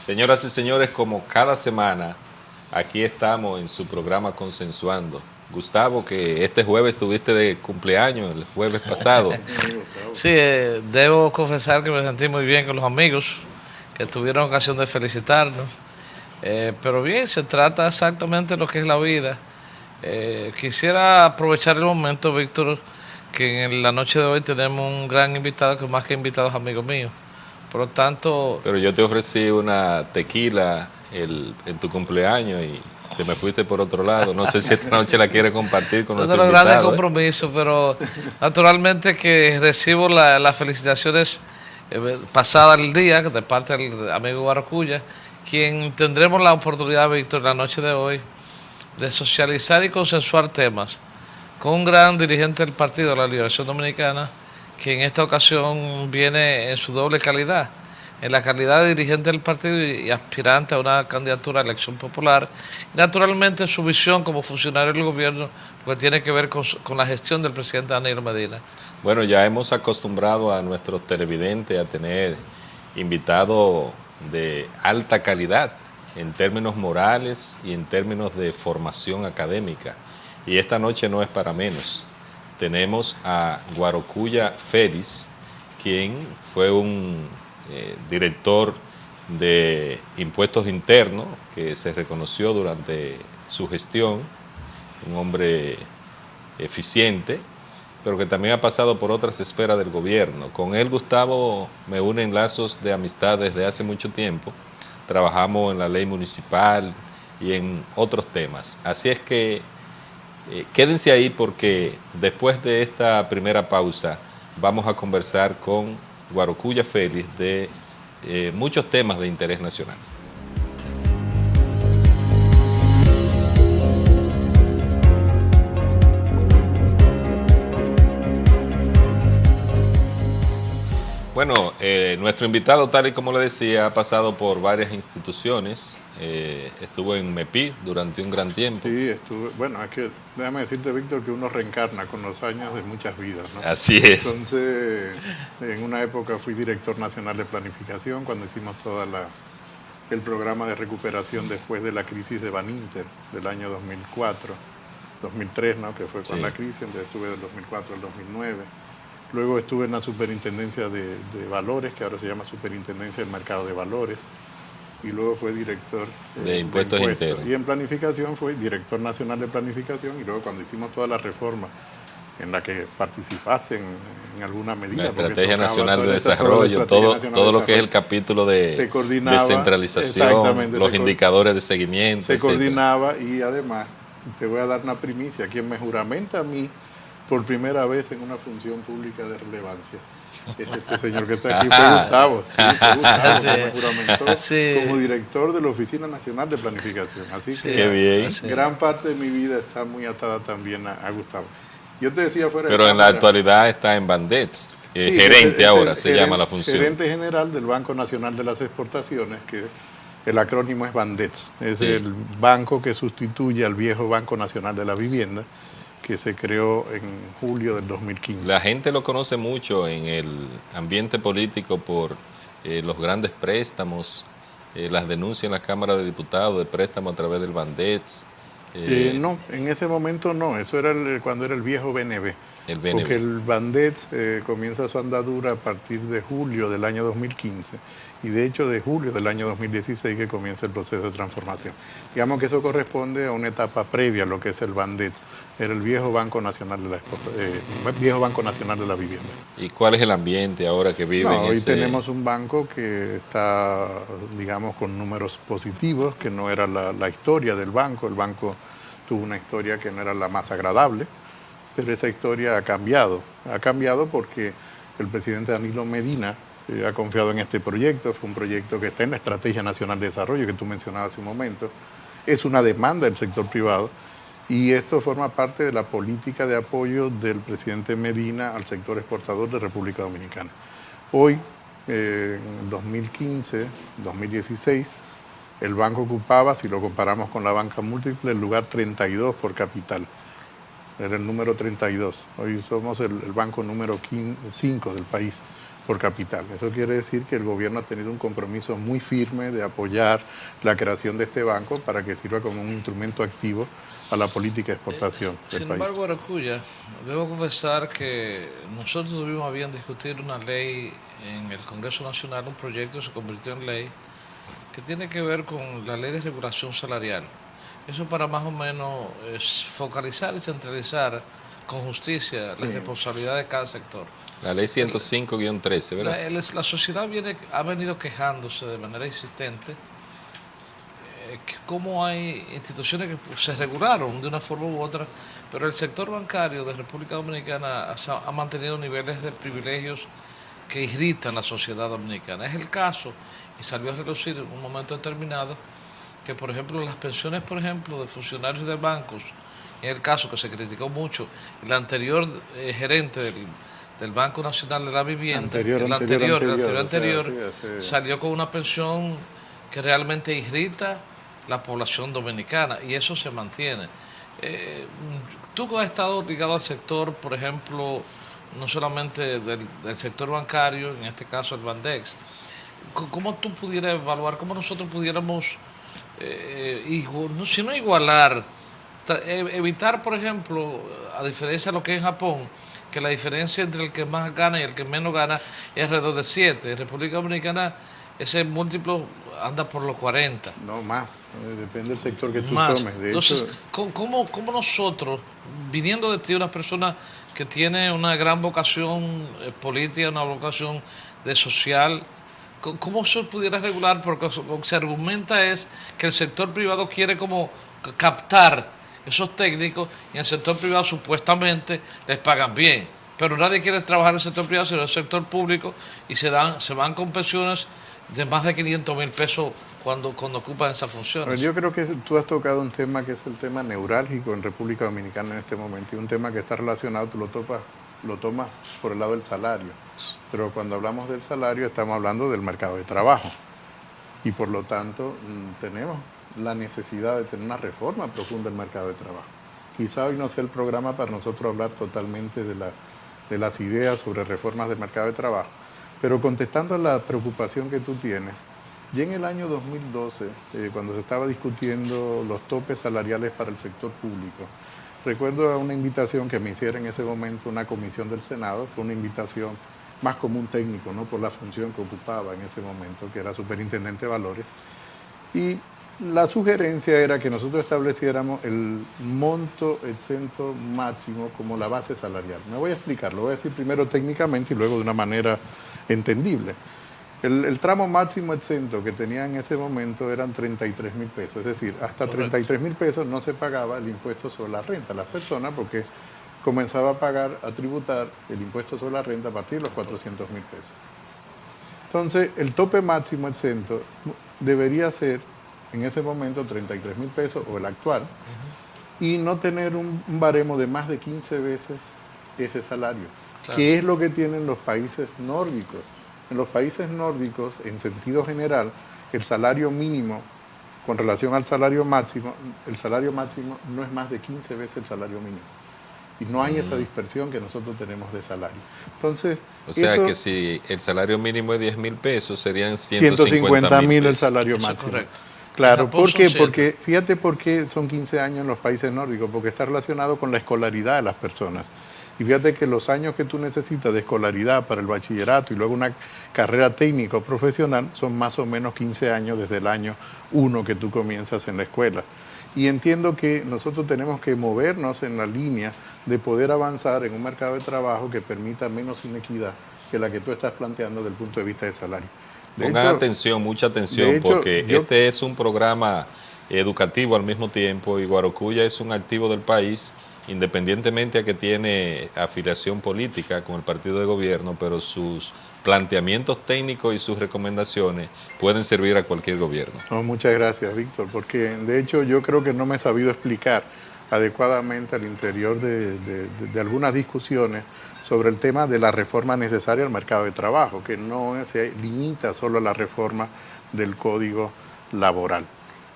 Señoras y señores, como cada semana, aquí estamos en su programa Consensuando. Gustavo, que este jueves tuviste de cumpleaños, el jueves pasado. Sí, debo confesar que me sentí muy bien con los amigos que tuvieron ocasión de felicitarnos. Pero bien, se trata exactamente de lo que es la vida. Quisiera aprovechar el momento, Víctor, que en la noche de hoy tenemos un gran invitado, que más que invitado es amigo mío. Por lo tanto, Pero yo te ofrecí una tequila en tu cumpleaños y te me fuiste por otro lado. No sé si esta noche la quieres compartir con son de nuestro los grandes invitado. compromisos, pero naturalmente que recibo las felicitaciones pasadas el día de parte del amigo Guarocuya, quien tendremos la oportunidad, Víctor, la noche de hoy, de socializar y consensuar temas con un gran dirigente del Partido de la Liberación Dominicana, que en esta ocasión viene en su doble calidad, en la calidad de dirigente del partido y aspirante a una candidatura a elección popular, y naturalmente su visión como funcionario del gobierno, lo que tiene que ver con la gestión del presidente Danilo Medina. Bueno, ya hemos acostumbrado a nuestros televidentes a tener invitados de alta calidad en términos morales y en términos de formación académica. Y esta noche no es para menos. Tenemos a Guarocuya Félix, quien fue un director de impuestos internos que se reconoció durante su gestión, un hombre eficiente, pero que también ha pasado por otras esferas del gobierno. Con él, Gustavo, me unen lazos de amistad desde hace mucho tiempo. Trabajamos en la ley municipal y en otros temas. Así es que quédense ahí porque después de esta primera pausa vamos a conversar con Guarocuya Félix de muchos temas de interés nacional. Bueno, nuestro invitado, tal y como le decía, ha pasado por varias instituciones. Estuvo en MEPI durante un gran tiempo. Sí, estuve. Bueno, es que déjame decirte, Víctor, que uno reencarna con los años de muchas vidas, ¿no? Así es. Entonces, en una época fui director nacional de planificación cuando hicimos el programa de recuperación después de la crisis de Baninter del año 2004, 2003, ¿no? Que fue con la crisis, entonces estuve del 2004 al 2009. Luego estuve en la Superintendencia de Valores, que ahora se llama Superintendencia del Mercado de Valores, y luego fue director de impuestos internos. Y en planificación fue director nacional de planificación, y luego cuando hicimos toda la reforma en la que participaste en alguna medida. La Estrategia Nacional de Desarrollo, todo lo que es el capítulo de descentralización, los indicadores de seguimiento. Se coordinaba y además, te voy a dar una primicia, quien me juramenta a mí por primera vez en una función pública de relevancia. Es este señor que está aquí, fue Gustavo. Sí, fue Gustavo que me juramentó como director de la Oficina Nacional de Planificación. Así que qué bien. Gran parte de mi vida está muy atada también a Gustavo. Yo te decía fuera pero en la actualidad está en Bandets, gerente ahora se llama la función. Gerente general del Banco Nacional de las Exportaciones, que el acrónimo es Bandets. Es el banco que sustituye al viejo Banco Nacional de la Vivienda, que se creó en julio del 2015. La gente lo conoce mucho en el ambiente político por los grandes préstamos, las denuncias en la Cámara de Diputados de préstamos a través del Bandets. No, en ese momento no, eso era cuando era el viejo BNB. El BNB. Porque el Bandets comienza su andadura a partir de julio del año 2015 y de hecho de julio del año 2016 que comienza el proceso de transformación. Digamos que eso corresponde a una etapa previa a lo que es el Bandets, era el viejo Banco Nacional de la Vivienda. ¿Y cuál es el ambiente ahora que vive en hoy tenemos un banco que está, digamos, con números positivos, que no era la historia del banco. El banco tuvo una historia que no era la más agradable, pero esa historia ha cambiado. Ha cambiado porque el presidente Danilo Medina ha confiado en este proyecto. Fue un proyecto que está en la Estrategia Nacional de Desarrollo que tú mencionabas hace un momento. Es una demanda del sector privado y esto forma parte de la política de apoyo del presidente Medina al sector exportador de República Dominicana. Hoy, en 2015, 2016, el banco ocupaba, si lo comparamos con la banca múltiple, el lugar 32 por capital. Era el número 32. Hoy somos el banco número 5 del país por capital. Eso quiere decir que el gobierno ha tenido un compromiso muy firme de apoyar la creación de este banco para que sirva como un instrumento activo a la política de exportación del país. Sin embargo, Aracuya, debo confesar que nosotros tuvimos a bien discutir una ley en el Congreso Nacional, un proyecto se convirtió en ley, que tiene que ver con la ley de regulación salarial. Eso para más o menos focalizar y centralizar con justicia la responsabilidad de cada sector. La ley 105-13, ¿verdad? La sociedad ha venido quejándose de manera insistente cómo hay instituciones que se regularon de una forma u otra, pero el sector bancario de República Dominicana ha mantenido niveles de privilegios que irritan a la sociedad dominicana. Es el caso, y salió a relucir en un momento determinado, que por ejemplo las pensiones, por ejemplo, de funcionarios de bancos, en el caso que se criticó mucho, el anterior gerente del Banco Nacional de la Vivienda, el anterior salió con una pensión que realmente irrita la población dominicana, y eso se mantiene. Tú que has estado ligado al sector, por ejemplo, no solamente del sector bancario, en este caso el Bandex, ¿cómo tú pudieras evaluar, cómo nosotros pudiéramos, si no igualar, evitar, por ejemplo, a diferencia de lo que es en Japón, que la diferencia entre el que más gana y el que menos gana es alrededor de 7. En República Dominicana ese múltiplo anda por los 40. No, más. Depende del sector que tú más. tomes. Entonces, ¿cómo nosotros, viniendo de ti, una persona que tiene una gran vocación política, una vocación de social, cómo se pudiera regular? Porque lo que se argumenta es que el sector privado quiere como captar esos técnicos, y en el sector privado supuestamente les pagan bien, pero nadie quiere trabajar en el sector privado sino en el sector público, y se van con pensiones de más de 500,000 pesos cuando ocupan esas funciones. Pero yo creo que tú has tocado un tema que es el tema neurálgico en República Dominicana en este momento, y un tema que está relacionado, tú lo tomas por el lado del salario, pero cuando hablamos del salario estamos hablando del mercado de trabajo, y por lo tanto tenemos la necesidad de tener una reforma profunda del mercado de trabajo. Quizá hoy no sea el programa para nosotros hablar totalmente de las ideas sobre reformas del mercado de trabajo, pero contestando a la preocupación que tú tienes, ya en el año 2012, cuando se estaba discutiendo los topes salariales para el sector público, recuerdo una invitación que me hiciera en ese momento una comisión del Senado, fue una invitación más como un técnico, ¿no?, por la función que ocupaba en ese momento, que era superintendente de valores, y la sugerencia era que nosotros estableciéramos el monto exento máximo como la base salarial. Me voy a explicar, lo voy a decir primero técnicamente y luego de una manera entendible. El tramo máximo exento que tenía en ese momento eran 33,000 pesos, es decir, hasta 33,000 pesos no se pagaba el impuesto sobre la renta a las personas, porque comenzaba a tributar el impuesto sobre la renta a partir de los 400,000 pesos. Entonces, el tope máximo exento debería ser en ese momento 33,000 pesos o el actual, y no tener un baremo de más de 15 veces ese salario, claro, que es lo que tienen los países nórdicos. En los países nórdicos, en sentido general, el salario mínimo con relación al salario máximo, el salario máximo no es más de 15 veces el salario mínimo. Y no hay esa dispersión que nosotros tenemos de salario. Entonces, o sea que si el salario mínimo es 10,000 pesos, serían 150,000 el salario máximo. Eso es correcto. Claro, ¿por qué? Porque fíjate por qué son 15 años en los países nórdicos, porque está relacionado con la escolaridad de las personas. Y fíjate que los años que tú necesitas de escolaridad para el bachillerato y luego una carrera técnica o profesional son más o menos 15 años desde el año 1 que tú comienzas en la escuela. Y entiendo que nosotros tenemos que movernos en la línea de poder avanzar en un mercado de trabajo que permita menos inequidad que la que tú estás planteando desde el punto de vista de salario. Pongan atención, mucha atención, porque este es un programa educativo al mismo tiempo, y Guarocuya es un activo del país, independientemente a que tiene afiliación política con el partido de gobierno, pero sus planteamientos técnicos y sus recomendaciones pueden servir a cualquier gobierno. No, muchas gracias, Víctor, porque de hecho yo creo que no me he sabido explicar adecuadamente al interior de algunas discusiones sobre el tema de la reforma necesaria al mercado de trabajo, que no se limita solo a la reforma del Código Laboral.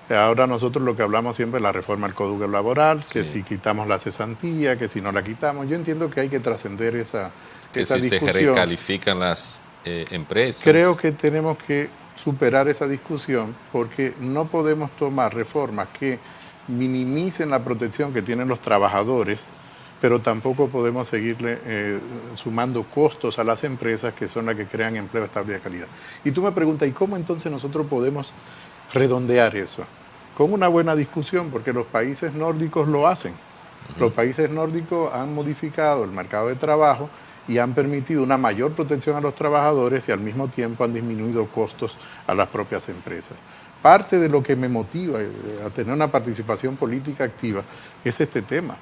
Ahora nosotros lo que hablamos siempre es la reforma del Código Laboral, que si quitamos la cesantía, que si no la quitamos. Yo entiendo que hay que trascender esa discusión. Que si se recalifican las empresas. Creo que tenemos que superar esa discusión porque no podemos tomar reformas que minimicen la protección que tienen los trabajadores, pero tampoco podemos seguirle sumando costos a las empresas que son las que crean empleo estable y de calidad. Y tú me preguntas, ¿y cómo entonces nosotros podemos redondear eso? Con una buena discusión, porque los países nórdicos lo hacen. Los países nórdicos han modificado el mercado de trabajo y han permitido una mayor protección a los trabajadores y al mismo tiempo han disminuido costos a las propias empresas. Parte de lo que me motiva a tener una participación política activa es este tema.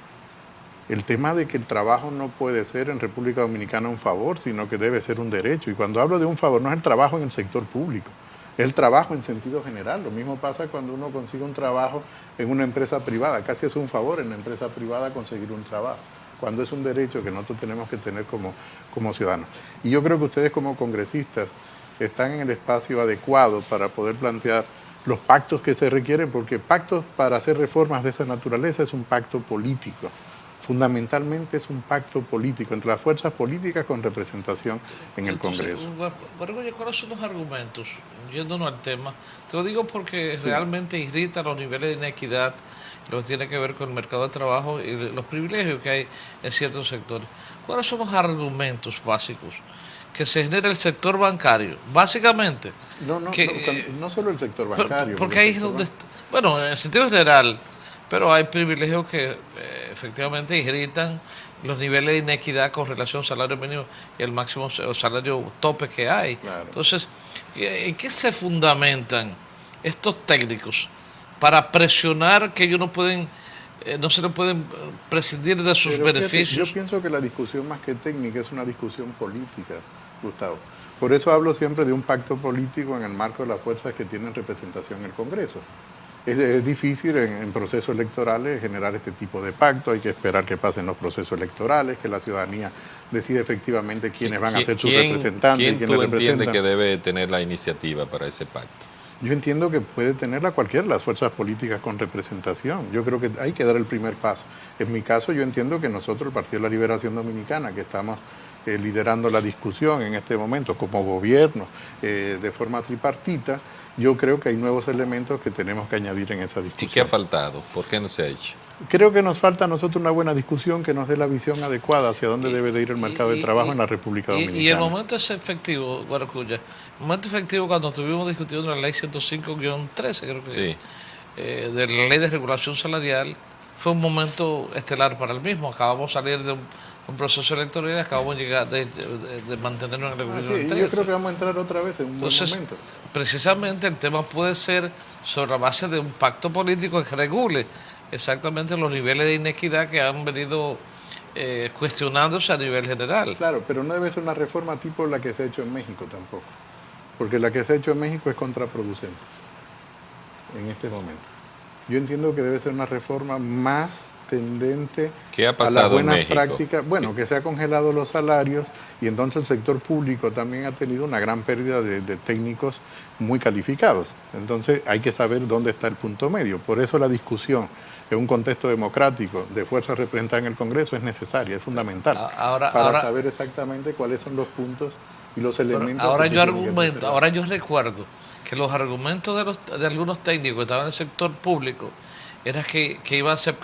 El tema de que el trabajo no puede ser en República Dominicana un favor, sino que debe ser un derecho. Y cuando hablo de un favor, no es el trabajo en el sector público, es el trabajo en sentido general. Lo mismo pasa cuando uno consigue un trabajo en una empresa privada. Casi es un favor en la empresa privada conseguir un trabajo, cuando es un derecho que nosotros tenemos que tener como ciudadanos. Y yo creo que ustedes como congresistas están en el espacio adecuado para poder plantear los pactos que se requieren, porque pactos para hacer reformas de esa naturaleza es un pacto político. Fundamentalmente es un pacto político entre las fuerzas políticas con representación en el Congreso. Bueno, ¿cuáles son los argumentos? Yéndonos al tema, te lo digo porque realmente irrita los niveles de inequidad, lo que tiene que ver con el mercado de trabajo y los privilegios que hay en ciertos sectores. ¿Cuáles son los argumentos básicos que se genera el sector bancario? Básicamente. No solo el sector bancario. Porque ahí es donde... Bueno, en sentido general, pero hay privilegios que efectivamente irritan los niveles de inequidad con relación al salario mínimo y el máximo salario tope que hay. Claro. Entonces, ¿en qué se fundamentan estos técnicos para presionar que ellos no se le pueden prescindir de sus beneficios? Yo pienso que la discusión más que técnica es una discusión política, Gustavo. Por eso hablo siempre de un pacto político en el marco de las fuerzas que tienen representación en el Congreso. Es difícil en procesos electorales generar este tipo de pacto, hay que esperar que pasen los procesos electorales, que la ciudadanía decida efectivamente quiénes van a ser sus representantes. ¿Quién tú entiendes que debe tener la iniciativa para ese pacto? Yo entiendo que puede tenerla cualquiera de las fuerzas políticas con representación. Yo creo que hay que dar el primer paso. En mi caso, yo entiendo que nosotros, el Partido de la Liberación Dominicana, que estamos liderando la discusión en este momento como gobierno de forma tripartita, yo creo que hay nuevos elementos que tenemos que añadir en esa discusión. ¿Y qué ha faltado? ¿Por qué no se ha hecho? Creo que nos falta a nosotros una buena discusión que nos dé la visión adecuada hacia dónde debe de ir el mercado de trabajo en la República Dominicana. Y el momento es efectivo, Guaracuya. El momento efectivo cuando estuvimos discutiendo la ley 105-13, creo que sí, de la ley de regulación salarial, fue un momento estelar para el mismo. Acabamos de salir de un proceso electoral y acabamos de llegar de mantenernos en el gobierno del 13. Yo creo que vamos a entrar otra vez en un buen momento. Precisamente el tema puede ser sobre la base de un pacto político que regule exactamente los niveles de inequidad que han venido cuestionándose a nivel general. Claro, pero no debe ser una reforma tipo la que se ha hecho en México tampoco, porque la que se ha hecho en México es contraproducente en este momento. Yo entiendo que debe ser una reforma más tendente a las buenas prácticas. Bueno, que se ha congelado los salarios y entonces el sector público también ha tenido una gran pérdida de técnicos muy calificados. Entonces hay que saber dónde está el punto medio. Por eso la discusión en un contexto democrático de fuerzas representadas en el Congreso es necesaria, es fundamental, para saber exactamente cuáles son los puntos y los elementos. Ahora yo recuerdo que los argumentos de algunos técnicos que estaban en el sector público era que iban a ser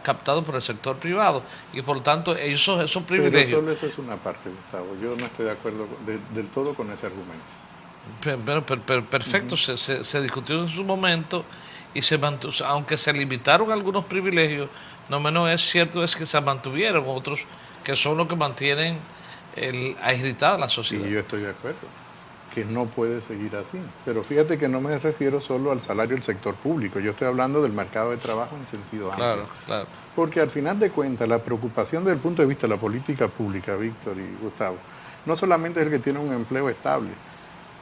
captados por el sector privado y por lo tanto esos privilegios. Pero solo eso es una parte, Gustavo. Yo no estoy de acuerdo del todo con ese argumento. Pero perfecto, se discutió en su momento y se mantuvo, aunque se limitaron algunos privilegios, no menos es cierto es que se mantuvieron otros que son los que mantienen irritada la sociedad. Y yo estoy de acuerdo, que no puede seguir así. Pero fíjate que no me refiero solo al salario del sector público, yo estoy hablando del mercado de trabajo en sentido amplio. Claro. Porque al final de cuentas, la preocupación desde el punto de vista de la política pública, Víctor y Gustavo, no solamente es el que tiene un empleo estable,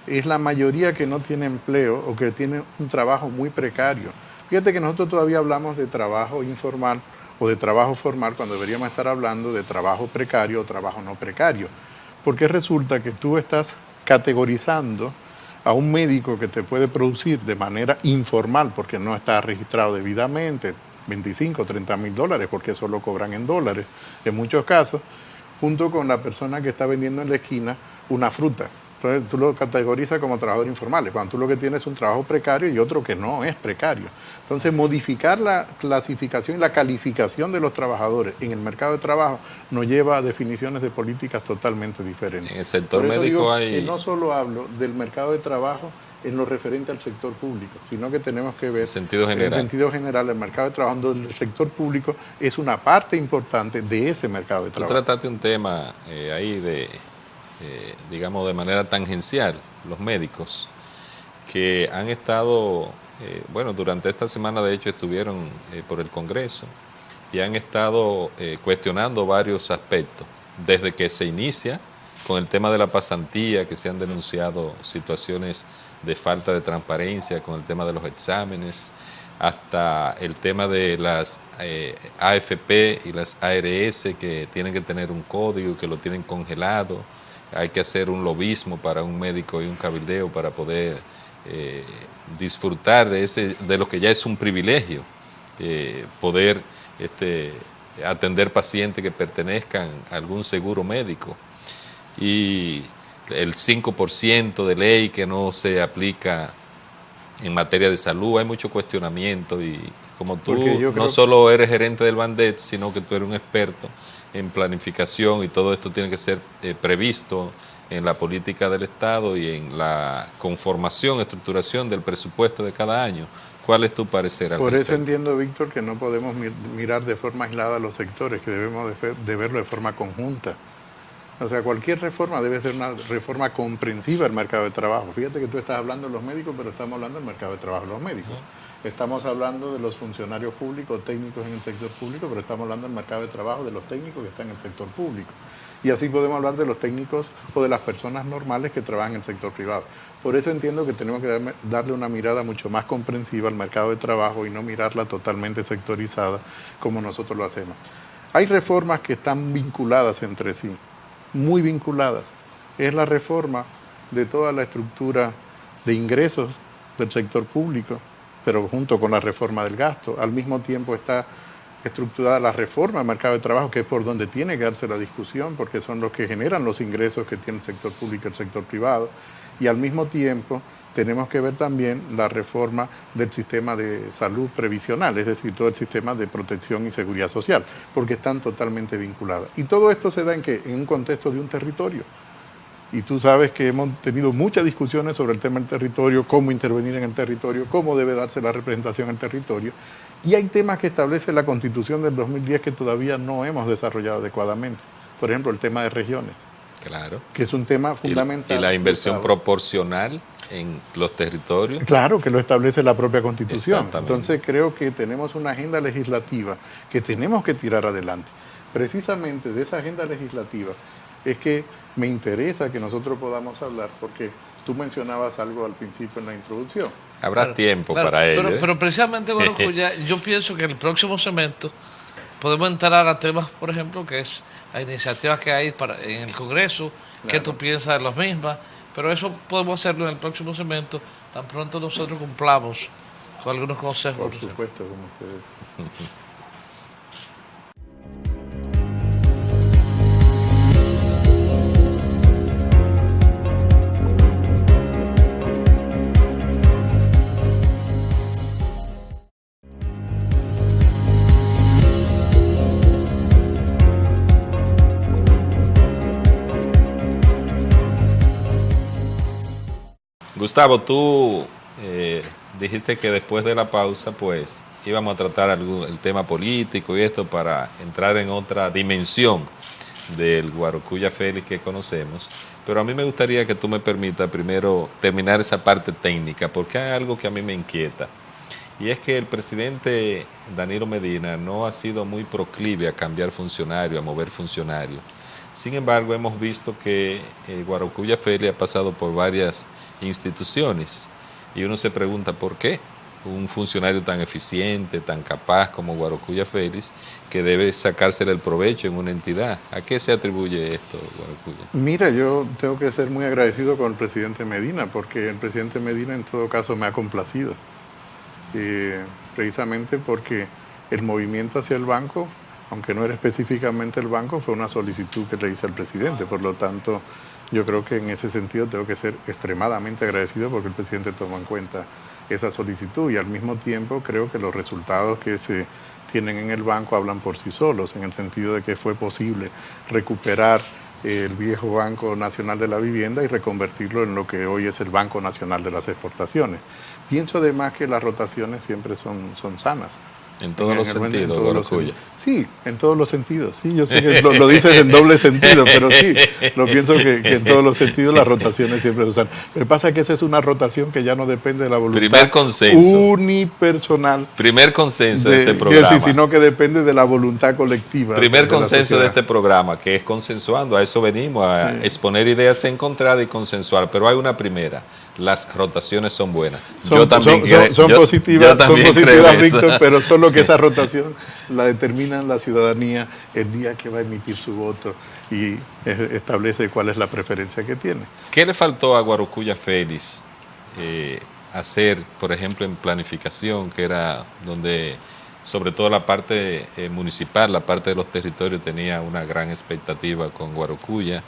es la mayoría que no tiene empleo o que tiene un trabajo muy precario. Fíjate que nosotros todavía hablamos de trabajo informal o de trabajo formal cuando deberíamos estar hablando de trabajo precario o trabajo no precario. Porque resulta que tú estás categorizando a un médico que te puede producir de manera informal porque no está registrado debidamente 25 o 30 mil dólares porque eso lo cobran en dólares, en muchos casos, junto con la persona que está vendiendo en la esquina una fruta. Entonces tú lo categorizas como trabajadores informales, cuando tú lo que tienes es un trabajo precario y otro que no es precario. Entonces modificar la clasificación y la calificación de los trabajadores en el mercado de trabajo nos lleva a definiciones de políticas totalmente diferentes. En el sector Por eso médico digo hay... que no solo hablo del mercado de trabajo en lo referente al sector público, sino que tenemos que ver en sentido general el mercado de trabajo, donde el sector público es una parte importante de ese mercado de Tú trabajo. trataste un tema ahí de, digamos, de manera tangencial, los médicos, que han estado, bueno, durante esta semana de hecho estuvieron por el Congreso y han estado cuestionando varios aspectos, desde que se inicia con el tema de la pasantía, que se han denunciado situaciones de falta de transparencia con el tema de los exámenes, hasta el tema de las AFP y las ARS que tienen que tener un código, que lo tienen congelado. Hay que hacer un lobismo para un médico y un cabildeo para poder disfrutar de lo que ya es un privilegio, poder atender pacientes que pertenezcan a algún seguro médico. Y el 5% de ley que no se aplica en materia de salud, hay mucho cuestionamiento y como tú no solo eres gerente del Bandet, sino que tú eres un experto en planificación y todo esto tiene que ser previsto en la política del Estado y en la conformación, estructuración del presupuesto de cada año. ¿Cuál es tu parecer al respecto? Por eso entiendo, Víctor, que no podemos mirar de forma aislada los sectores, que debemos de verlo de forma conjunta. O sea, cualquier reforma debe ser una reforma comprensiva del mercado de trabajo. Fíjate que tú estás hablando de los médicos, pero estamos hablando del mercado de trabajo de los médicos. Estamos hablando de los funcionarios públicos, técnicos en el sector público, pero estamos hablando del mercado de trabajo de los técnicos que están en el sector público. Y así podemos hablar de los técnicos o de las personas normales que trabajan en el sector privado. Por eso entiendo que tenemos que darle una mirada mucho más comprensiva al mercado de trabajo y no mirarla totalmente sectorizada como nosotros lo hacemos. Hay reformas que están vinculadas entre sí, muy vinculadas. Es la reforma de toda la estructura de ingresos del sector público, pero junto con la reforma del gasto. Al mismo tiempo está estructurada la reforma del mercado de trabajo, que es por donde tiene que darse la discusión, porque son los que generan los ingresos que tiene el sector público y el sector privado. Y al mismo tiempo tenemos que ver también la reforma del sistema de salud previsional, es decir, todo el sistema de protección y seguridad social, porque están totalmente vinculadas. Y todo esto se da en un contexto de un territorio. Y tú sabes que hemos tenido muchas discusiones sobre el tema del territorio, cómo intervenir en el territorio, cómo debe darse la representación en el territorio. Y hay temas que establece la Constitución del 2010 que todavía no hemos desarrollado adecuadamente. Por ejemplo, el tema de regiones. Claro. Que es un tema fundamental. Y la inversión proporcional en los territorios. Claro, que lo establece la propia Constitución. Entonces creo que tenemos una agenda legislativa que tenemos que tirar adelante. Precisamente de esa agenda legislativa es que me interesa que nosotros podamos hablar, porque tú mencionabas algo al principio en la introducción. Habrá tiempo para ello. Pero precisamente, bueno, yo pienso que en el próximo segmento podemos entrar a temas, por ejemplo, que es las iniciativas que hay en el Congreso, qué tú piensas de las mismas, pero eso podemos hacerlo en el próximo segmento, tan pronto nosotros cumplamos con algunos consejos. Por supuesto, como ustedes. Gustavo, tú dijiste que después de la pausa, pues, íbamos a tratar el tema político y esto para entrar en otra dimensión del Guarocuya Félix que conocemos. Pero a mí me gustaría que tú me permitas primero terminar esa parte técnica, porque hay algo que a mí me inquieta. Y es que el presidente Danilo Medina no ha sido muy proclive a cambiar funcionarios, a mover funcionarios. Sin embargo, hemos visto que Guarocuya Félix ha pasado por varias instituciones y uno se pregunta por qué un funcionario tan eficiente, tan capaz como Guarocuya Félix, que debe sacársele el provecho en una entidad. ¿A qué se atribuye esto, Guarocuya? Mira, yo tengo que ser muy agradecido con el presidente Medina, porque el presidente Medina en todo caso me ha complacido, precisamente porque el movimiento hacia el banco, aunque no era específicamente el banco, fue una solicitud que le hice al presidente. Por lo tanto, Yo creo que en ese sentido tengo que ser extremadamente agradecido porque el presidente tomó en cuenta esa solicitud y al mismo tiempo creo que los resultados que se tienen en el banco hablan por sí solos, en el sentido de que fue posible recuperar el viejo Banco Nacional de la Vivienda y reconvertirlo en lo que hoy es el Banco Nacional de las Exportaciones. Pienso además que las rotaciones siempre son sanas. En todos los sentidos, Guarocuya. Sí, en todos los sentidos. Sí, yo sé que lo dices en doble sentido, pero sí, lo pienso que en todos los sentidos las rotaciones siempre se usan. Lo que pasa es que esa es una rotación que ya no depende de la voluntad Primer consenso. Unipersonal. Primer consenso de este programa. Sí, sino que depende de la voluntad colectiva. Primer consenso de este programa, que es consensuando. A eso venimos, a exponer ideas encontradas y consensuar. Pero hay una primera. Las rotaciones son buenas. Son positivas, Víctor, pero solo que esa rotación la determina la ciudadanía el día que va a emitir su voto y establece cuál es la preferencia que tiene. ¿Qué le faltó a Guarocuya Félix hacer, por ejemplo, en planificación, que era donde, sobre todo la parte municipal, la parte de los territorios tenía una gran expectativa con Guarocuya?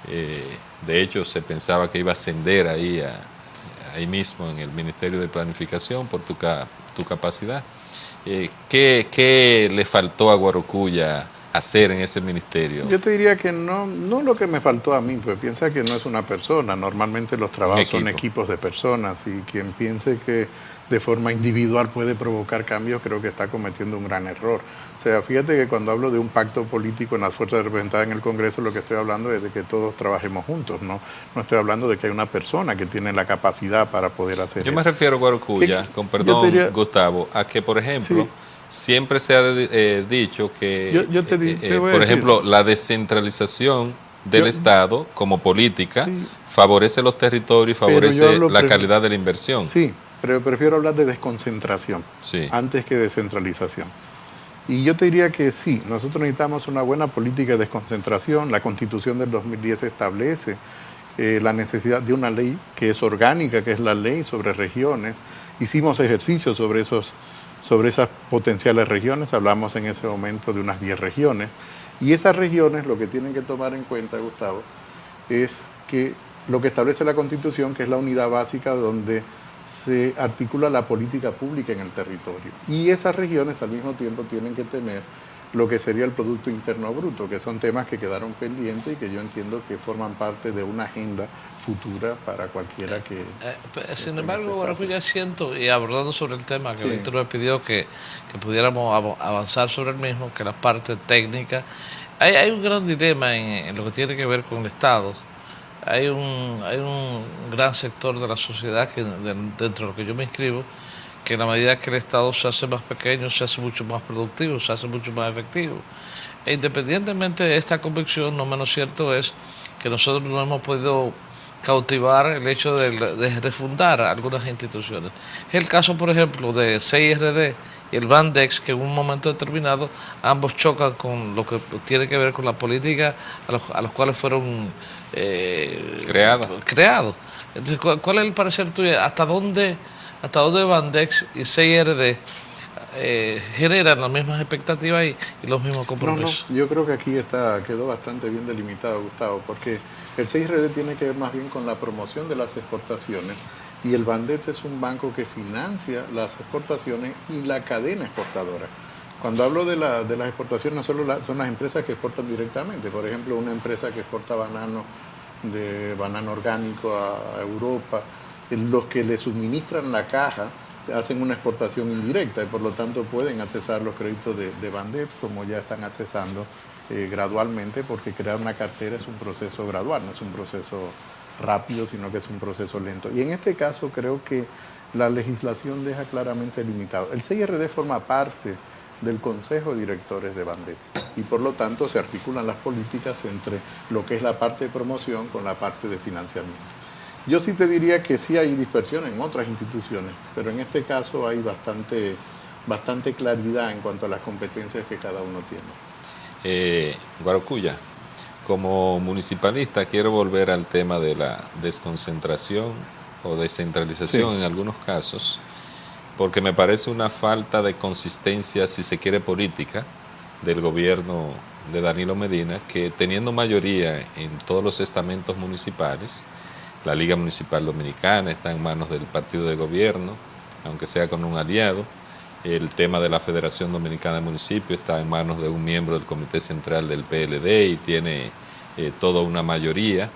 De hecho, se pensaba que iba a ascender ahí mismo en el Ministerio de Planificación por tu capacidad. ¿Qué le faltó a Guarocuya hacer en ese ministerio? Yo te diría que no lo que me faltó a mí, pues piensa que no es una persona. Normalmente los trabajos son equipos de personas y quien piense que de forma individual puede provocar cambios, creo que está cometiendo un gran error. O sea, fíjate que cuando hablo de un pacto político en las fuerzas representadas en el Congreso, lo que estoy hablando es de que todos trabajemos juntos, ¿no? No estoy hablando de que hay una persona que tiene la capacidad para poder hacer eso. Yo me refiero, Guarocuya, con perdón, Gustavo, a que, por ejemplo, siempre se ha dicho que, por ejemplo, la descentralización del Estado como política favorece los territorios y favorece la calidad de la inversión. Sí, pero prefiero hablar de desconcentración antes que descentralización. Y yo te diría que sí, nosotros necesitamos una buena política de desconcentración. La Constitución del 2010 establece la necesidad de una ley que es orgánica, que es la ley sobre regiones. Hicimos ejercicios sobre esas potenciales regiones, hablamos en ese momento de unas 10 regiones. Y esas regiones lo que tienen que tomar en cuenta, Gustavo, es que lo que establece la Constitución, que es la unidad básica donde se articula la política pública en el territorio. Y esas regiones al mismo tiempo tienen que tener lo que sería el Producto Interno Bruto, que son temas que quedaron pendientes y que yo entiendo que forman parte de una agenda futura para cualquiera que... sin embargo, Guarocuya, siento, y abordando sobre el tema que Víctor me pidió que pudiéramos avanzar sobre el mismo, que la parte técnica, hay un gran dilema en lo que tiene que ver con el Estado. Hay un gran sector de la sociedad que dentro de lo que yo me inscribo, que en la medida que el Estado se hace más pequeño, se hace mucho más productivo, se hace mucho más efectivo. E independientemente de esta convicción, no menos cierto es que nosotros no hemos podido cautivar el hecho de refundar algunas instituciones. Es el caso, por ejemplo, de CIRD y el Bandex, que en un momento determinado ambos chocan con lo que tiene que ver con la política a los cuales fueron creados. Entonces, ¿cuál es el parecer tuyo? ¿Hasta dónde Bandex y CIRD generan las mismas expectativas y los mismos compromisos? No, yo creo que aquí quedó bastante bien delimitado, Gustavo, porque el CIRD tiene que ver más bien con la promoción de las exportaciones y el Bandex es un banco que financia las exportaciones y la cadena exportadora. Cuando hablo de las exportaciones, no solo son las empresas que exportan directamente. Por ejemplo, una empresa que exporta banano orgánico a Europa, los que le suministran la caja hacen una exportación indirecta y por lo tanto pueden accesar los créditos de Bandex como ya están accesando gradualmente, porque crear una cartera es un proceso gradual, no es un proceso rápido, sino que es un proceso lento. Y en este caso creo que la legislación deja claramente limitado. El CIRD forma parte del Consejo de Directores de Bandex y por lo tanto se articulan las políticas entre lo que es la parte de promoción con la parte de financiamiento. Yo sí te diría que sí hay dispersión en otras instituciones, pero en este caso hay bastante claridad en cuanto a las competencias que cada uno tiene. Guarocuya, como municipalista quiero volver al tema de la desconcentración o descentralización en algunos casos, porque me parece una falta de consistencia, si se quiere, política del gobierno de Danilo Medina, que teniendo mayoría en todos los estamentos municipales, la Liga Municipal Dominicana está en manos del partido de gobierno, aunque sea con un aliado. El tema de la Federación Dominicana de Municipios está en manos de un miembro del Comité Central del PLD y tiene toda una mayoría.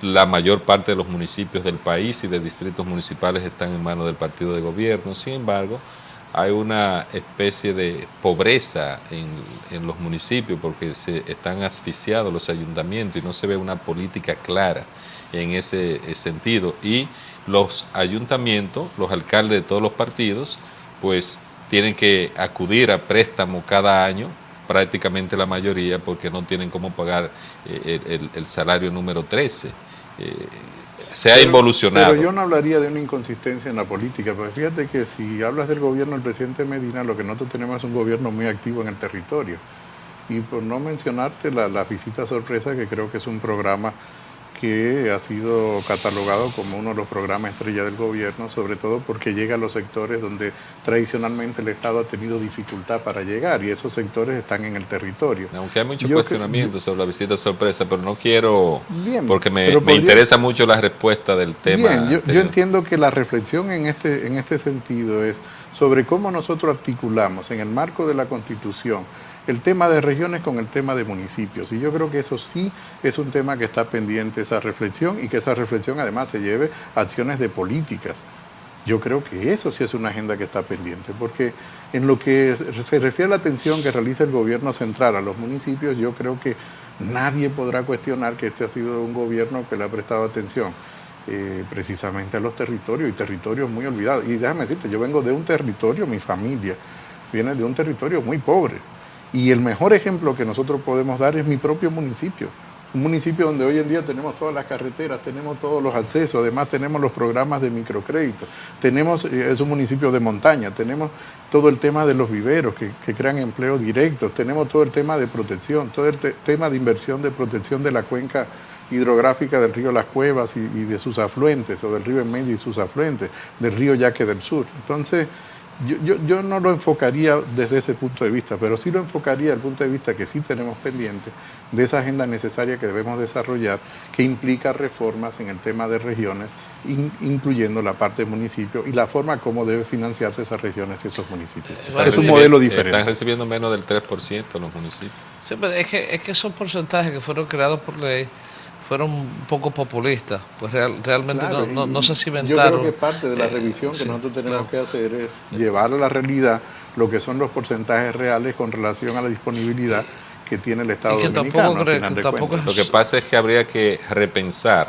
La mayor parte de los municipios del país y de distritos municipales están en manos del partido de gobierno. Sin embargo, hay una especie de pobreza en los municipios porque se están asfixiados los ayuntamientos y no se ve una política clara en ese sentido. Y los ayuntamientos, los alcaldes de todos los partidos, pues tienen que acudir a préstamo cada año, prácticamente la mayoría, porque no tienen cómo pagar el salario número 13. Se ha involucionado. Pero yo no hablaría de una inconsistencia en la política, porque fíjate que si hablas del gobierno del presidente Medina, lo que nosotros tenemos es un gobierno muy activo en el territorio. Y por no mencionarte la visita sorpresa, que creo que es un programa que ha sido catalogado como uno de los programas estrella del gobierno, sobre todo porque llega a los sectores donde tradicionalmente el Estado ha tenido dificultad para llegar, y esos sectores están en el territorio. Aunque hay mucho cuestionamiento sobre la visita sorpresa, pero no quiero, bien, porque me interesa mucho la respuesta del tema. Bien, yo entiendo que la reflexión en este sentido es sobre cómo nosotros articulamos en el marco de la Constitución el tema de regiones con el tema de municipios. Y yo creo que eso sí es un tema que está pendiente, esa reflexión, y que esa reflexión además se lleve a acciones de políticas. Yo creo que eso sí es una agenda que está pendiente, porque en lo que se refiere a la atención que realiza el gobierno central a los municipios, yo creo que nadie podrá cuestionar que este ha sido un gobierno que le ha prestado atención precisamente a los territorios, y territorios muy olvidados. Y déjame decirte, yo vengo de un territorio, mi familia viene de un territorio muy pobre. Y el mejor ejemplo que nosotros podemos dar es mi propio municipio. Un municipio donde hoy en día tenemos todas las carreteras, tenemos todos los accesos, además tenemos los programas de microcrédito, es un municipio de montaña, tenemos todo el tema de los viveros que crean empleos directos, tenemos todo el tema de protección, todo el tema de inversión de protección de la cuenca hidrográfica del río Las Cuevas y de sus afluentes, o del río Enmedio y sus afluentes, del río Yaque del Sur. Entonces, yo no lo enfocaría desde ese punto de vista, pero sí lo enfocaría desde el punto de vista que sí tenemos pendiente de esa agenda necesaria que debemos desarrollar, que implica reformas en el tema de regiones, incluyendo la parte de municipios y la forma como debe financiarse esas regiones y esos municipios. Es un modelo diferente. Están recibiendo menos del 3% los municipios. Sí, pero es que esos porcentajes que fueron creados por ley fueron un poco populistas, pues realmente claro, no se cimentaron. Yo creo que parte de la revisión que nosotros tenemos que hacer es llevar a la realidad lo que son los porcentajes reales con relación a la disponibilidad que tiene el Estado dominicano. Lo que pasa es que habría que repensar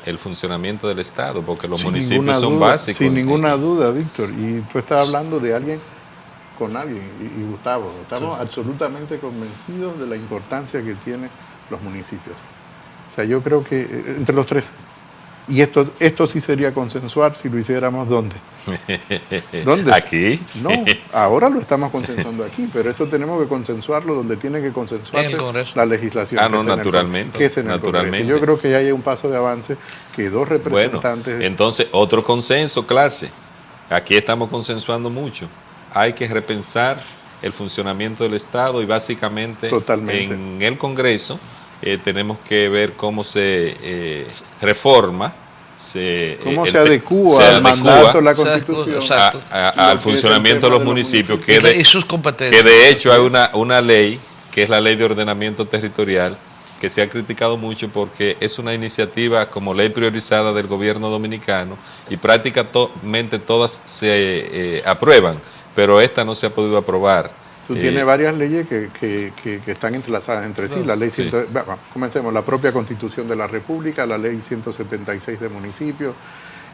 el funcionamiento del Estado, porque los municipios son básicos. Sin ninguna duda, Víctor. Y tú estás hablando de alguien con alguien, y Gustavo, estamos absolutamente convencidos de la importancia que tiene los municipios. O sea, yo creo que entre los tres. Y esto sí sería consensuar si lo hiciéramos ¿dónde? ¿Dónde? ¿Aquí? No, ahora lo estamos consensuando aquí, pero esto tenemos que consensuarlo donde tiene que consensuarse la legislación. Ah, no, naturalmente. Naturalmente. Yo creo que ya hay un paso de avance que dos representantes... Bueno, entonces, otro consenso, clase. Aquí estamos consensuando mucho. Hay que repensar el funcionamiento del Estado y básicamente en el Congreso tenemos que ver cómo se reforma, cómo se adecúa al mandato de la Constitución, al funcionamiento de los municipios, y sus competencias. Que de hecho hay una ley, que es la Ley de Ordenamiento Territorial, que se ha criticado mucho porque es una iniciativa como ley priorizada del gobierno dominicano y prácticamente todas se aprueban, pero esta no se ha podido aprobar. Tú tienes varias leyes que están entrelazadas entre sí. La ley comencemos, la propia Constitución de la República, la ley 176 de municipios,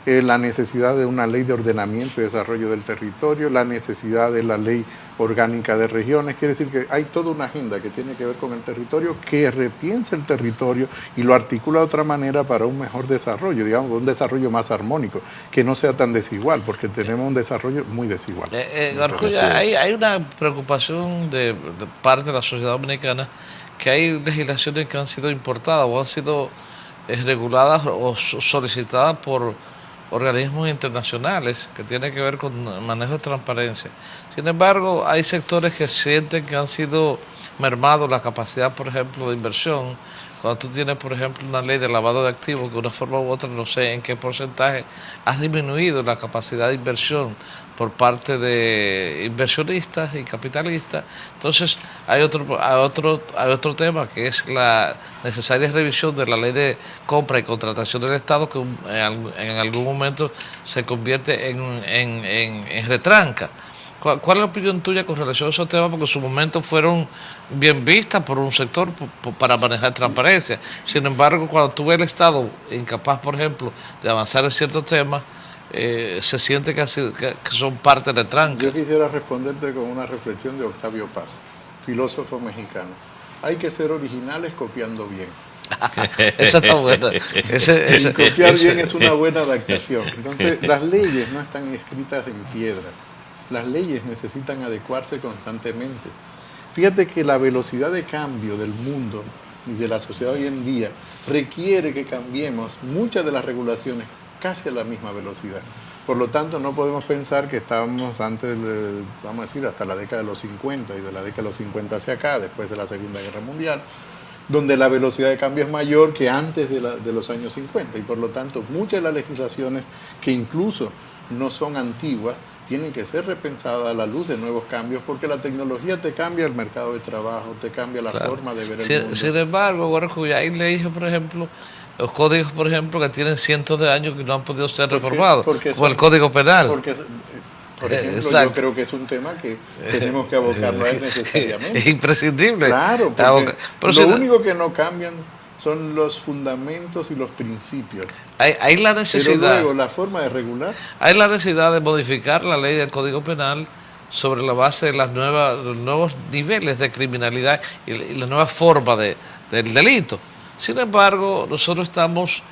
la necesidad de una ley de ordenamiento y desarrollo del territorio, la necesidad de la ley orgánica de regiones. Quiere decir que hay toda una agenda que tiene que ver con el territorio, que repiensa el territorio y lo articula de otra manera para un mejor desarrollo, digamos, un desarrollo más armónico, que no sea tan desigual, porque tenemos un desarrollo muy desigual. Garcuya, hay una preocupación de parte de la sociedad dominicana, que hay legislaciones que han sido importadas o han sido reguladas o solicitadas por organismos internacionales que tienen que ver con manejo de transparencia. Sin embargo, hay sectores que sienten que han sido mermado la capacidad, por ejemplo, de inversión. Cuando tú tienes, por ejemplo, una ley de lavado de activos, que de una forma u otra, no sé en qué porcentaje, has disminuido la capacidad de inversión por parte de inversionistas y capitalistas. Entonces, hay otro tema, que es la necesaria revisión de la ley de compra y contratación del Estado, que en algún momento se convierte en retranca. ¿Cuál es la opinión tuya con relación a esos temas? Porque en su momento fueron bien vistas por un sector para manejar transparencia. Sin embargo, cuando tú ves el Estado incapaz, por ejemplo, de avanzar en ciertos temas, se siente que son parte de tranca. Yo quisiera responderte con una reflexión de Octavio Paz, filósofo mexicano. Hay que ser originales copiando bien. Esa está buena. Copiar bien es una buena adaptación. Entonces, las leyes no están escritas en piedra. Las leyes necesitan adecuarse constantemente. Fíjate que la velocidad de cambio del mundo y de la sociedad hoy en día requiere que cambiemos muchas de las regulaciones casi a la misma velocidad. Por lo tanto, no podemos pensar que estábamos antes, vamos a decir, hasta la década de los 50 y de la década de los 50 hacia acá, después de la Segunda Guerra Mundial, donde la velocidad de cambio es mayor que antes de los años 50 y por lo tanto muchas de las legislaciones que incluso no son antiguas tienen que ser repensadas a la luz de nuevos cambios, porque la tecnología te cambia el mercado de trabajo, te cambia la forma de ver el mundo. Sin embargo, Guaracuya, hay leyes, por ejemplo, los códigos, por ejemplo, que tienen cientos de años que no han podido ser reformados, o el Código Penal. Por ejemplo, yo creo que es un tema que tenemos que abocarnos a él necesariamente. Es imprescindible. Claro, porque lo único que no cambian son los fundamentos y los principios. Hay la necesidad. Pero luego la forma de regular. Hay la necesidad de modificar la ley del Código Penal sobre la base de los nuevos niveles de criminalidad y la nueva forma del delito. Sin embargo, nosotros estamos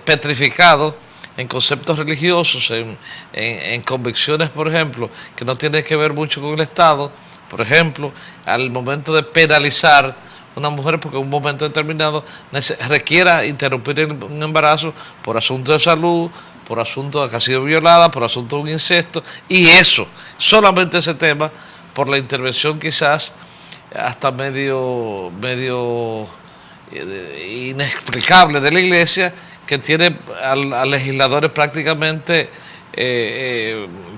petrificados en conceptos religiosos, en convicciones, por ejemplo, que no tienen que ver mucho con el Estado. Por ejemplo, al momento de penalizar una mujer porque en un momento determinado requiera interrumpir un embarazo por asunto de salud, por asunto de que ha sido violada, por asunto de un incesto, y eso, solamente ese tema, por la intervención quizás hasta medio inexplicable de la Iglesia, que tiene a legisladores prácticamente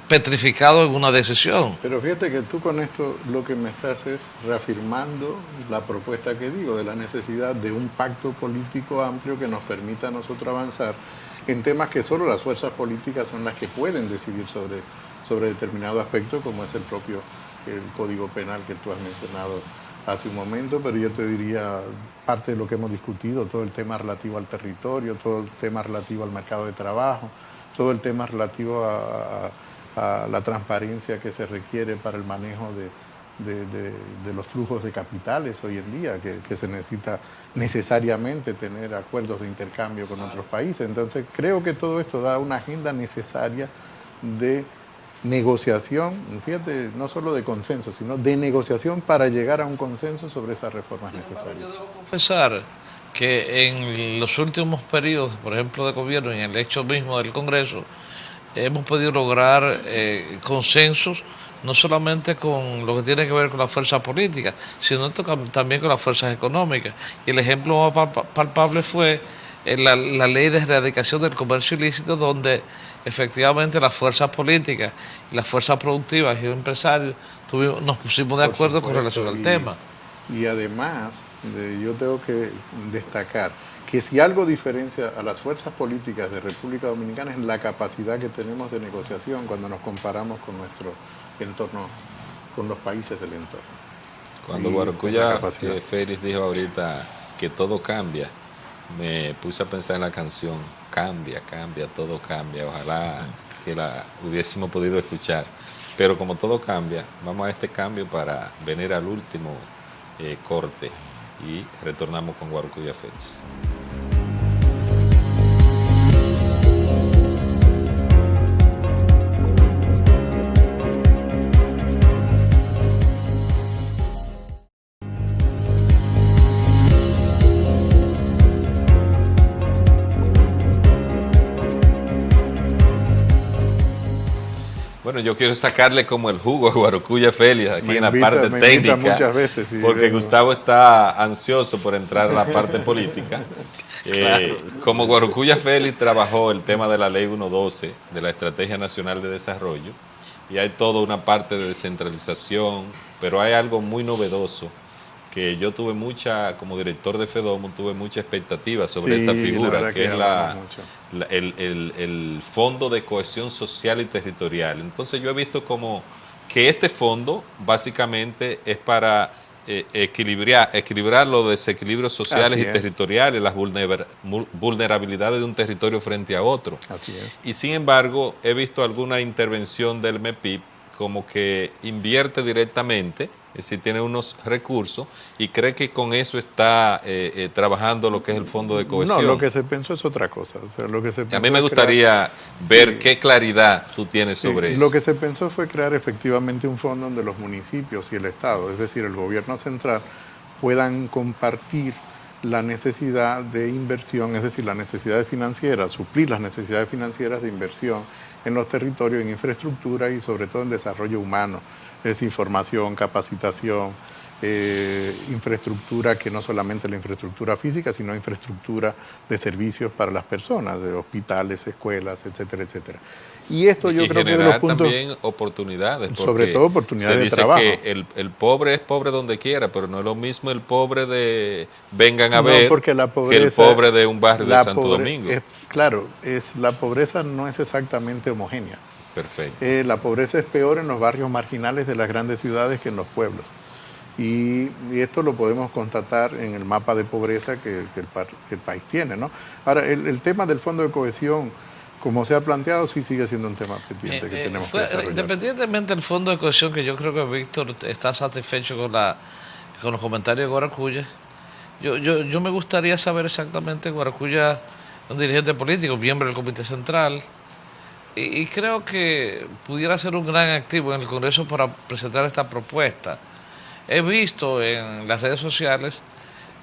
petrificado en una decisión. Pero fíjate que tú con esto lo que me estás es reafirmando la propuesta que digo de la necesidad de un pacto político amplio que nos permita a nosotros avanzar en temas que solo las fuerzas políticas son las que pueden decidir sobre determinado aspecto, como es el Código Penal que tú has mencionado hace un momento, pero yo te diría parte de lo que hemos discutido, todo el tema relativo al territorio, todo el tema relativo al mercado de trabajo, todo el tema relativo a la transparencia que se requiere para el manejo de los flujos de capitales hoy en día, que se necesita necesariamente tener acuerdos de intercambio con otros países. Entonces creo que todo esto da una agenda necesaria de negociación, fíjate, no solo de consenso, sino de negociación para llegar a un consenso sobre esas reformas necesarias. Yo debo confesar que en los últimos periodos, por ejemplo, de gobierno, en el hecho mismo del Congreso, hemos podido lograr consensos, no solamente con lo que tiene que ver con las fuerzas políticas, sino también con las fuerzas económicas. Y el ejemplo más palpable fue la ley de erradicación del comercio ilícito, donde efectivamente las fuerzas políticas y las fuerzas productivas y los empresarios nos pusimos de acuerdo con relación al tema. Y además, yo tengo que destacar que si algo diferencia a las fuerzas políticas de República Dominicana es la capacidad que tenemos de negociación cuando nos comparamos con nuestro entorno, con los países del entorno. Cuando Guaracuya Félix dijo ahorita que todo cambia, me puse a pensar en la canción Cambia, cambia, todo cambia. Ojalá que la hubiésemos podido escuchar. Pero como todo cambia, vamos a este cambio para venir al último corte y retornamos con Guaracuya Félix. Bueno, yo quiero sacarle como el jugo a Guarocuya Félix aquí en la parte me técnica, muchas veces, sí, porque vengo. Gustavo está ansioso por entrar a la parte política. Claro. Como Guarocuya Félix trabajó el tema de la Ley 112, de la Estrategia Nacional de Desarrollo, y hay toda una parte de descentralización, pero hay algo muy novedoso que yo tuve como director de FEDOMO, tuve mucha expectativa sobre Sí, esta la figura, verdad que es hablamos mucho. el Fondo de Cohesión Social y Territorial. Entonces yo he visto como que este fondo básicamente es para equilibrar los desequilibrios sociales Así y es. territoriales, las vulnerabilidades de un territorio frente a otro. Así es. Y sin embargo, he visto alguna intervención del MEPIP como que invierte directamente, es decir, tiene unos recursos y cree que con eso está trabajando lo que es el Fondo de Cohesión. No, lo que se pensó es otra cosa. O sea, lo que se A mí pensó me es gustaría ver Sí. qué claridad tú tienes Sí, sobre eso. lo que se pensó fue crear efectivamente un fondo donde los municipios y el Estado, es decir, el gobierno central, puedan compartir la necesidad de inversión, es decir, las necesidades financieras, suplir las necesidades financieras de inversión en los territorios, en infraestructura y sobre todo en desarrollo humano, es decir, formación, capacitación, infraestructura que no solamente la infraestructura física, sino infraestructura de servicios para las personas, de hospitales, escuelas, etcétera, etcétera. Y esto yo creo que es de los generar puntos, también oportunidades. sobre todo oportunidades de trabajo. Se dice que el pobre es pobre donde quiera, pero no es lo mismo el pobre de vengan a No, ver porque la que el pobreza, pobre de un barrio de Santo Domingo. Claro, la pobreza no es exactamente homogénea. Perfecto. La pobreza es peor en los barrios marginales de las grandes ciudades que en los pueblos. Y esto lo podemos constatar en el mapa de pobreza que el país tiene, ¿no? Ahora, el tema del Fondo de Cohesión, como se ha planteado, sí sigue siendo un tema pendiente que tenemos que desarrollar. Independientemente del Fondo de Cohesión, que yo creo que Víctor está satisfecho con los comentarios de Guaracuya, yo me gustaría saber exactamente, Guaracuya, un dirigente político, miembro del Comité Central, y creo que pudiera ser un gran activo en el Congreso para presentar esta propuesta. He visto en las redes sociales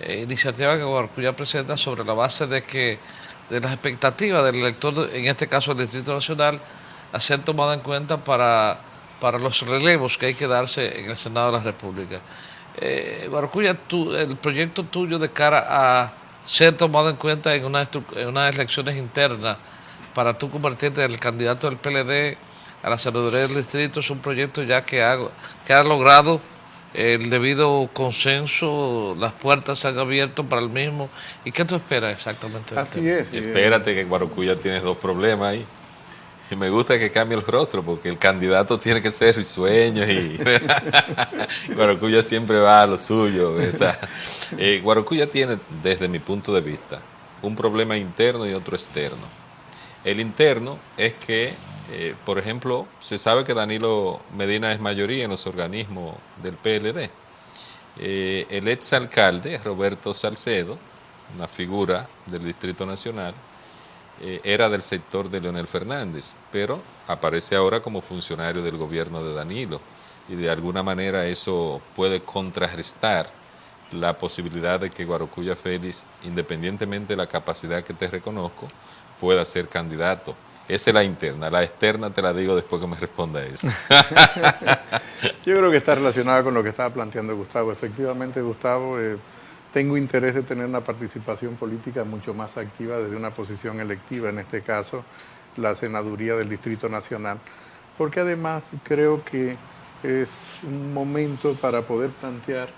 iniciativas que Guaracuya presenta sobre la base de las expectativas del elector, en este caso el Distrito Nacional, a ser tomado en cuenta para los relevos que hay que darse en el Senado de la República. Guaracuya, el proyecto tuyo de cara a ser tomado en cuenta en unas elecciones internas para tú convertirte en el candidato del PLD a la senaduría del distrito, es un proyecto ya que ha logrado el debido consenso, las puertas se han abierto para el mismo. ¿Y qué tú esperas exactamente? Así es. Espérate que Guarocuya tienes dos problemas ahí. Y me gusta que cambie el rostro, porque el candidato tiene que ser risueño y Guarocuya siempre va a lo suyo. Guarocuya tiene, desde mi punto de vista, un problema interno y otro externo. El interno es que, por ejemplo, se sabe que Danilo Medina es mayoría en los organismos del PLD. El exalcalde, Roberto Salcedo, una figura del Distrito Nacional, era del sector de Leonel Fernández, pero aparece ahora como funcionario del gobierno de Danilo y de alguna manera eso puede contrarrestar la posibilidad de que Guarocuya Félix, independientemente de la capacidad que te reconozco, pueda ser candidato. Esa es la interna. La externa te la digo después que me responda eso. Yo creo que está relacionada con lo que estaba planteando Gustavo. Efectivamente, Gustavo, tengo interés de tener una participación política mucho más activa desde una posición electiva, en este caso la senaduría del Distrito Nacional, porque además creo que es un momento para poder plantear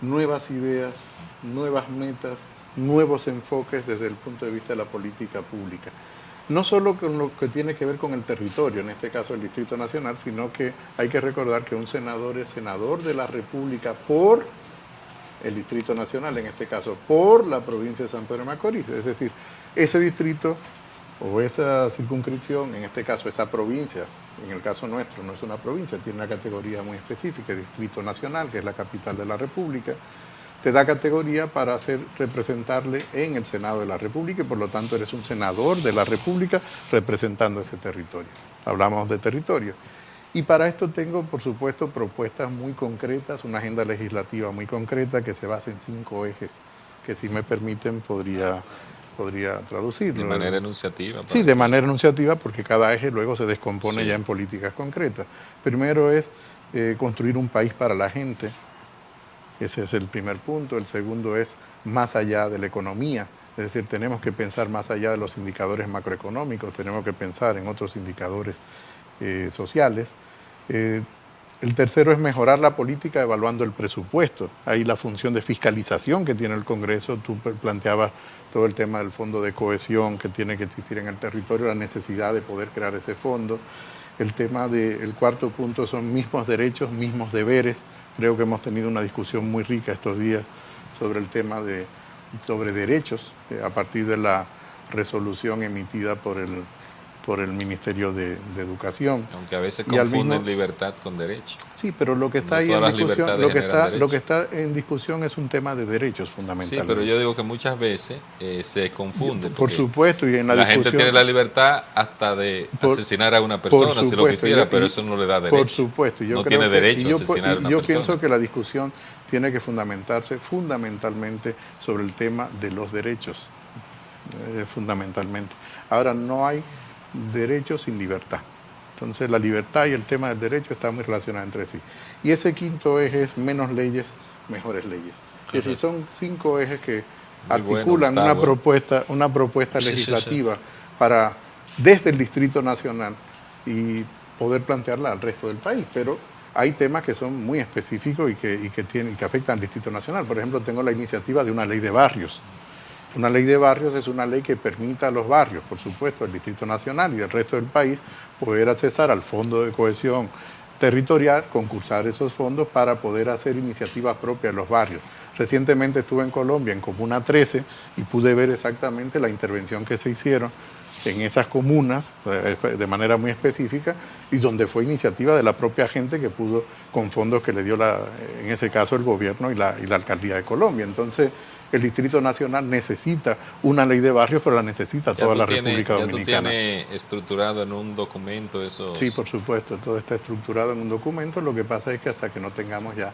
nuevas ideas, nuevas metas, nuevos enfoques desde el punto de vista de la política pública. No solo con lo que tiene que ver con el territorio, en este caso el Distrito Nacional, sino que hay que recordar que un senador es senador de la República por el Distrito Nacional, en este caso por la provincia de San Pedro de Macorís. Es decir, ese distrito o esa circunscripción, en este caso esa provincia, en el caso nuestro no es una provincia, tiene una categoría muy específica, Distrito Nacional, que es la capital de la República, te da categoría para representarle en el Senado de la República y por lo tanto eres un senador de la República representando ese territorio. Hablamos de territorio. Y para esto tengo, por supuesto, propuestas muy concretas, una agenda legislativa muy concreta que se basa en 5 ejes, que si me permiten podría podría traducirlo. De manera enunciativa. Sí, de manera enunciativa, porque cada eje luego se descompone ya en políticas concretas. Primero es construir un país para la gente. Ese es el primer punto. El segundo es más allá de la economía. Es decir, tenemos que pensar más allá de los indicadores macroeconómicos, tenemos que pensar en otros indicadores sociales. El tercero es mejorar la política evaluando el presupuesto. Ahí la función de fiscalización que tiene el Congreso, tú planteabas todo el tema del fondo de cohesión que tiene que existir en el territorio, la necesidad de poder crear ese fondo. El tema del cuarto punto son mismos derechos, mismos deberes. Creo que hemos tenido una discusión muy rica estos días sobre el tema sobre derechos a partir de la resolución emitida por el Ministerio de Educación. Aunque a veces confunden libertad con derecho. Sí, pero lo que está ahí en discusión, lo que está en discusión es un tema de derechos fundamentalmente. Sí, pero yo digo que muchas veces se confunde. Por supuesto, y en la discusión, gente tiene la libertad hasta de asesinar a una persona si lo quisiera, pero eso no le da derecho. Por supuesto, no tiene derecho a asesinar a una persona. Yo pienso que la discusión tiene que fundamentarse fundamentalmente sobre el tema de los derechos, fundamentalmente. Ahora, no hay derecho sin libertad. Entonces la libertad y el tema del derecho están muy relacionados entre sí. Y ese quinto eje es menos leyes, mejores leyes. Es decir, son 5 ejes que articulan una propuesta legislativa para, desde el Distrito Nacional, y poder plantearla al resto del país. Pero hay temas que son muy específicos y que afectan al Distrito Nacional. Por ejemplo, tengo la iniciativa de una ley de barrios. Una ley de barrios es una ley que permita a los barrios, por supuesto, del Distrito Nacional y del resto del país, poder accesar al Fondo de Cohesión Territorial, concursar esos fondos para poder hacer iniciativas propias en los barrios. Recientemente estuve en Colombia, en Comuna 13, y pude ver exactamente la intervención que se hicieron en esas comunas, de manera muy específica, y donde fue iniciativa de la propia gente que pudo, con fondos que le dio, en ese caso, el gobierno y la Alcaldía de Colombia. Entonces, el Distrito Nacional necesita una ley de barrios, pero la necesita toda la República Dominicana. ¿Ya tú tienes estructurado en un documento eso? Sí, por supuesto, todo está estructurado en un documento. Lo que pasa es que hasta que no tengamos ya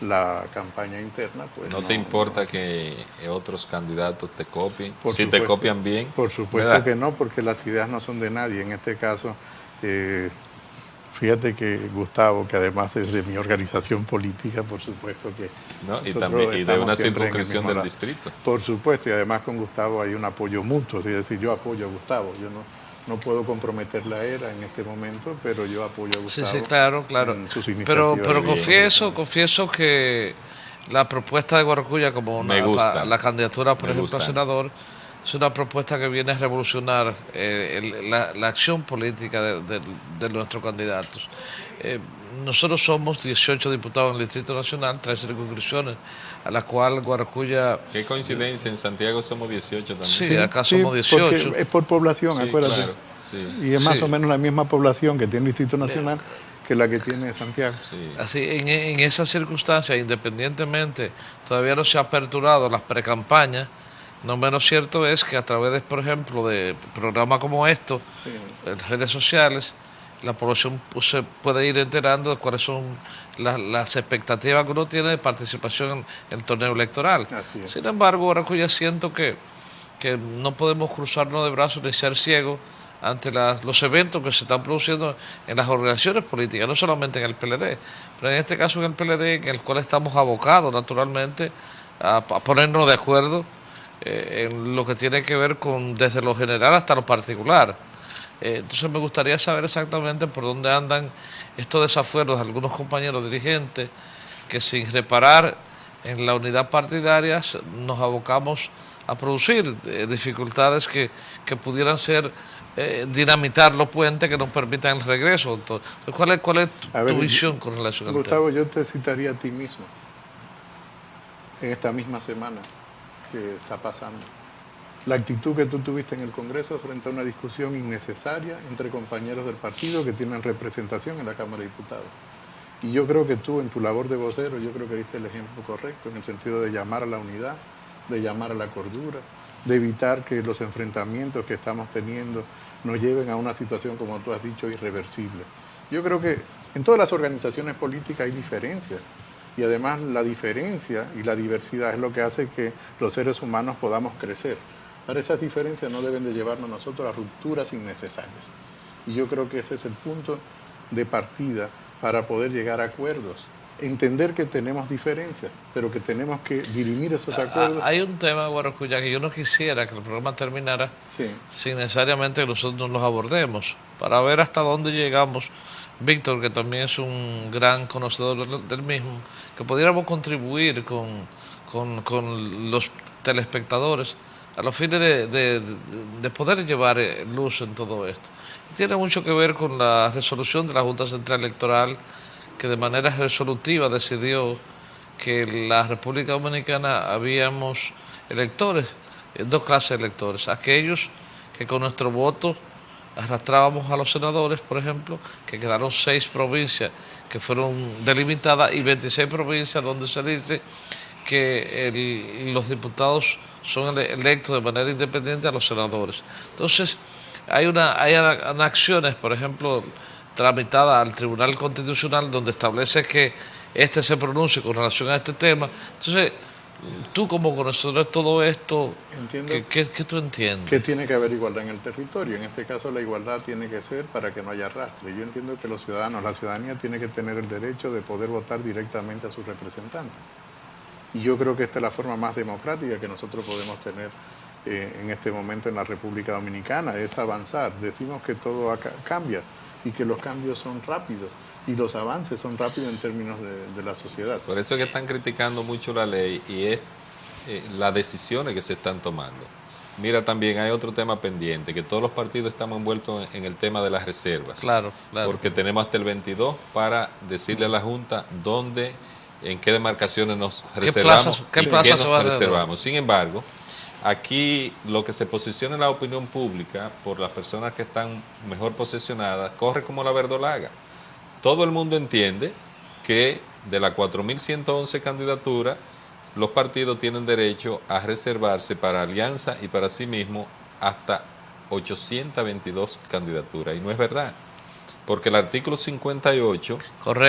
la campaña interna, pues ¿No te importa que otros candidatos te copien? Si te copian bien. Por supuesto, ¿verdad? Que no, porque las ideas no son de nadie. En este caso, fíjate que Gustavo, que además es de mi organización política, por supuesto que... ¿No? Y de una circunscripción del distrito. Por supuesto, y además con Gustavo hay un apoyo mutuo, es decir, yo apoyo a Gustavo, yo no puedo comprometer la era en este momento, pero yo apoyo a Gustavo. Sí, claro. En sus iniciativas. Pero confieso que la propuesta de Guaracuya como la candidatura, por ejemplo, a senador, es una propuesta que viene a revolucionar la acción política de nuestros candidatos. Nosotros somos 18 diputados en el Distrito Nacional, 3 circunscripciones, a la cual Guaracuya... Qué coincidencia, en Santiago somos 18 también. Sí, acá somos 18. Es por población, sí, acuérdate. Claro, sí. Y es más o menos la misma población que tiene el Distrito Nacional que la que tiene Santiago. Sí. Así, en esas circunstancias, independientemente, todavía no se ha aperturado las precampañas. No menos cierto es que a través, por ejemplo, de programas como estos, en redes sociales, la población se puede ir enterando de cuáles son las expectativas que uno tiene de participación en el torneo electoral. Sin embargo, ahora que ya siento que no podemos cruzarnos de brazos ni ser ciegos ante los eventos que se están produciendo en las organizaciones políticas, no solamente en el PLD, pero en este caso en el PLD, en el cual estamos abocados naturalmente a ponernos de acuerdo en lo que tiene que ver con desde lo general hasta lo particular. Entonces me gustaría saber exactamente por dónde andan estos desafueros de algunos compañeros dirigentes que sin reparar en la unidad partidaria nos abocamos a producir dificultades que pudieran ser dinamitar los puentes que nos permitan el regreso. Entonces, ¿cuál es tu visión con relación al tema? Gustavo, yo te citaría a ti mismo en esta misma semana que está pasando. La actitud que tú tuviste en el Congreso frente a una discusión innecesaria entre compañeros del partido que tienen representación en la Cámara de Diputados. Y yo creo que tú, en tu labor de vocero, yo creo que diste el ejemplo correcto, en el sentido de llamar a la unidad, de llamar a la cordura, de evitar que los enfrentamientos que estamos teniendo nos lleven a una situación, como tú has dicho, irreversible. Yo creo que en todas las organizaciones políticas hay diferencias. Y además la diferencia y la diversidad es lo que hace que los seres humanos podamos crecer. Ahora, esas diferencias no deben de llevarnos a nosotros a rupturas innecesarias. Y yo creo que ese es el punto de partida para poder llegar a acuerdos. Entender que tenemos diferencias, pero que tenemos que dirimir esos acuerdos. Hay un tema, Guaracuya, que yo no quisiera que el programa terminara sin necesariamente que nosotros los abordemos, para ver hasta dónde llegamos. Víctor, que también es un gran conocedor del mismo, que pudiéramos contribuir con los telespectadores a los fines de poder llevar luz en todo esto. Tiene mucho que ver con la resolución de la Junta Central Electoral, que de manera resolutiva decidió que en la República Dominicana habíamos electores, dos clases de electores: aquellos que con nuestro voto arrastrábamos a los senadores, por ejemplo, que quedaron 6 provincias que fueron delimitadas y 26 provincias donde se dice que los diputados son electos de manera independiente a los senadores. Entonces, hay acciones, por ejemplo, tramitada al Tribunal Constitucional, donde establece que este se pronuncie con relación a este tema. Entonces, tú como conocedor de todo esto, ¿qué tú entiendes? Que tiene que haber igualdad en el territorio. En este caso, la igualdad tiene que ser para que no haya arrastre. Yo entiendo que los ciudadanos, la ciudadanía tiene que tener el derecho de poder votar directamente a sus representantes. Y yo creo que esta es la forma más democrática que nosotros podemos tener en este momento en la República Dominicana, es avanzar. Decimos que todo cambia y que los cambios son rápidos y los avances son rápidos en términos de la sociedad. Por eso es que están criticando mucho la ley y es las decisiones que se están tomando. Mira, también hay otro tema pendiente, que todos los partidos estamos envueltos en el tema de las reservas. Claro. Porque tenemos hasta el 22 para decirle a la Junta en qué demarcaciones nos reservamos, ¿Qué plazas se van a reservamos. Sin embargo, aquí lo que se posiciona en la opinión pública por las personas que están mejor posesionadas corre como la verdolaga. Todo el mundo entiende que de las 4.111 candidaturas, los partidos tienen derecho a reservarse para alianza y para sí mismo hasta 822 candidaturas. Y no es verdad, porque el artículo 58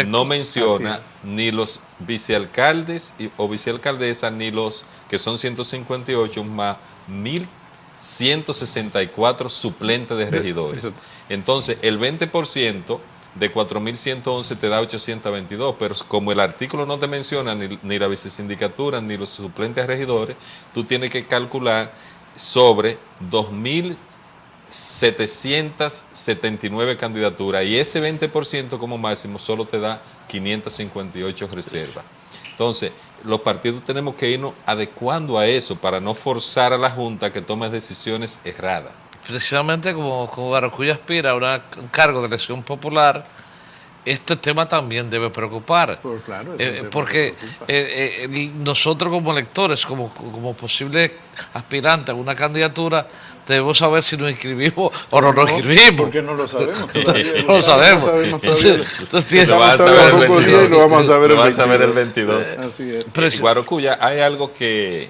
no menciona ni los vicealcaldes o vicealcaldesas, ni los que son 158 más 1.164 suplentes de regidores. Entonces, el 20% de 4.111 te da 822, pero como el artículo no te menciona ni la vicesindicatura ni los suplentes regidores, tú tienes que calcular sobre 2.779 candidaturas y ese 20% como máximo solo te da 558 reservas. Entonces, los partidos tenemos que irnos adecuando a eso para no forzar a la Junta que tome decisiones erradas. Precisamente como Guaracuya aspira a un cargo de elección popular, este tema también debe preocupar. Claro, porque nosotros como electores, como posible aspirante a una candidatura, debemos saber si nos inscribimos o no nos inscribimos. Porque no lo sabemos. No lo sabemos. Entonces, lo vamos a saber el 22. Así es. Guaracuya, hay algo que,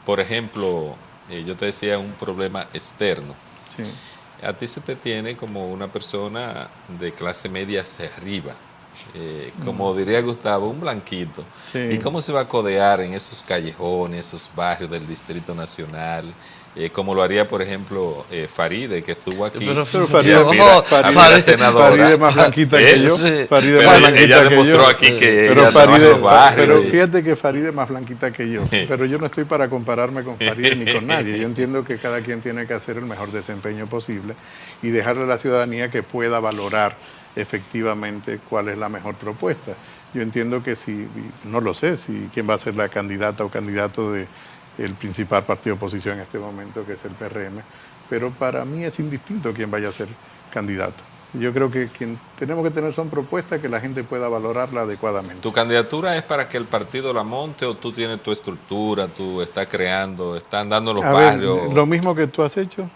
por ejemplo, yo te decía, un problema externo. Sí. A ti se te tiene como una persona de clase media hacia arriba, como diría Gustavo, un blanquito. Sí. ¿Y cómo se va a codear en esos callejones, esos barrios del Distrito Nacional? Como lo haría, por ejemplo, Faride, que estuvo aquí. Pero Faride senadora. Es más blanquita que yo. Sí. Faride Pero más blanquita ella que demostró yo. aquí que Pero ella trabaja en los barrios. Pero fíjate que Faride es más blanquita que yo. Pero yo no estoy para compararme con Faride ni con nadie. Yo entiendo que cada quien tiene que hacer el mejor desempeño posible y dejarle a la ciudadanía que pueda valorar efectivamente cuál es la mejor propuesta. Yo entiendo que no lo sé, si quién va a ser la candidata o candidato de el principal partido de oposición en este momento, que es el PRM, pero para mí es indistinto quién vaya a ser candidato. Yo creo que quien tenemos que tener son propuestas que la gente pueda valorarla adecuadamente. ¿Tu candidatura es para que el partido la monte o tú tienes tu estructura, tú estás creando, están dando los barrios? Lo mismo que tú has hecho,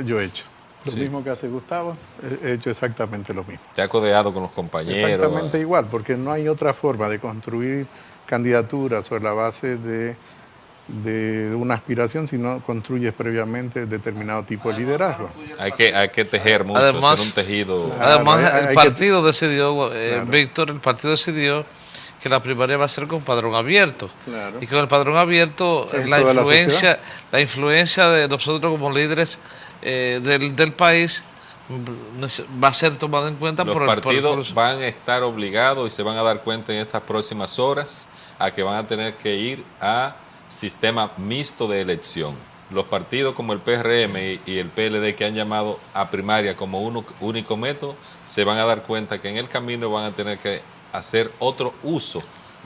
yo he hecho. Lo mismo que hace Gustavo, he hecho exactamente lo mismo. ¿Te ha codeado con los compañeros? Exactamente igual, porque no hay otra forma de construir candidaturas sobre la base de una aspiración si no construyes previamente determinado tipo de liderazgo. Hay que tejer mucho, además, hacer un tejido. Además, Claro, el partido decidió, Víctor, el partido decidió que la primaria va a ser con padrón abierto. Claro. Y con el padrón abierto, Sí, la toda la influencia de nosotros como líderes del país va a ser tomada en cuenta Los por partidos van a estar obligados y se van a dar cuenta en estas próximas horas a que van a tener que ir a sistema mixto de elección. Los partidos como el PRM y el PLD, que han llamado a primaria como único método, se van a dar cuenta que en el camino van a tener que hacer otro uso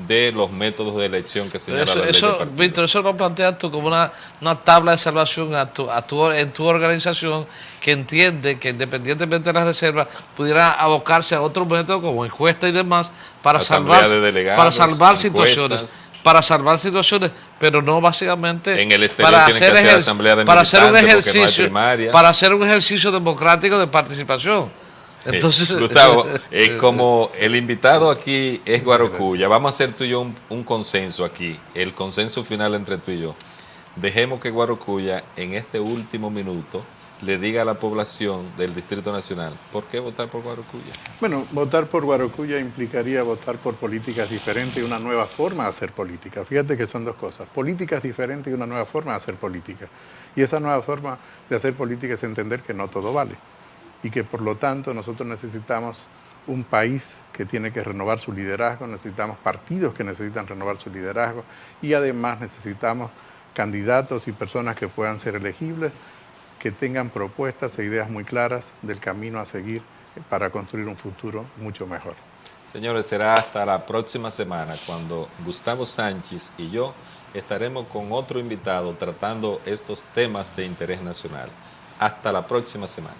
de los métodos de elección que señala la ley de partidos. Víctor, eso lo planteas tú como una tabla de salvación en tu organización, que entiende que independientemente de las reservas pudiera abocarse a otro método como encuesta y demás para salvar situaciones. Para salvar situaciones, pero no básicamente en el exterior tienen que hacer asamblea de para hacer un militantes ejercicio, para hacer un ejercicio democrático de participación. Entonces, Gustavo, como el invitado aquí es Guarocuya, vamos a hacer tú y yo un consenso aquí, el consenso final entre tú y yo. Dejemos que Guarocuya en este último minuto le diga a la población del Distrito Nacional por qué votar por Guarocuya. Bueno, votar por Guarocuya implicaría votar por políticas diferentes y una nueva forma de hacer política. Fíjate que son dos cosas, políticas diferentes y una nueva forma de hacer política. Y esa nueva forma de hacer política es entender que no todo vale y que por lo tanto nosotros necesitamos un país que tiene que renovar su liderazgo, necesitamos partidos que necesitan renovar su liderazgo y además necesitamos candidatos y personas que puedan ser elegibles, que tengan propuestas e ideas muy claras del camino a seguir para construir un futuro mucho mejor. Señores, será hasta la próxima semana cuando Gustavo Sánchez y yo estaremos con otro invitado tratando estos temas de interés nacional. Hasta la próxima semana.